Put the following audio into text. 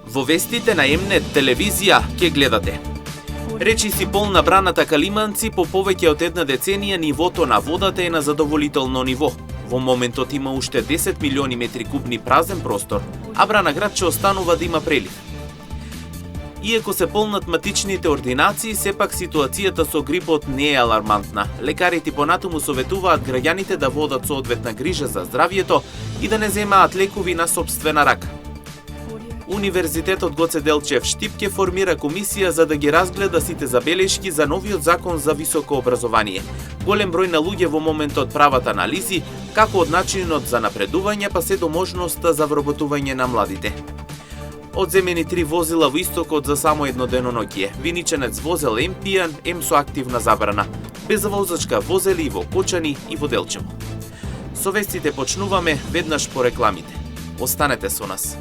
Во вестите на М-нет телевизија ќе гледате. Речиси полна браната Калиманци, по повеќе од една деценија нивото на водата е на задоволително ниво. Во моментот има уште 10 милиони метри кубни празен простор, а Брана град ќе останува да има прелив. Иако се полнат матичните ординации, сепак ситуацијата со грипот не е алармантна. Лекарите понатаму советуваат граѓаните да водат соодветна грижа за здравието и да не земаат лекови на сопствена рака. Универзитетот Гоце Делчев Штип ќе формира комисија за да ги разгледа сите забелешки за новиот закон за високо образование. Голем број на луѓе во моментот прават анализи, како од начинот за напредување па се до можноста за вработување на младите. Одземени 3 возила во истокот за само едно деноноќие. Виниченец возел ем пијан, ем со активна забрана. Без возачка возели и во Кочани и во Делчево. Со вестите почнуваме веднаш по рекламите. Останете со нас.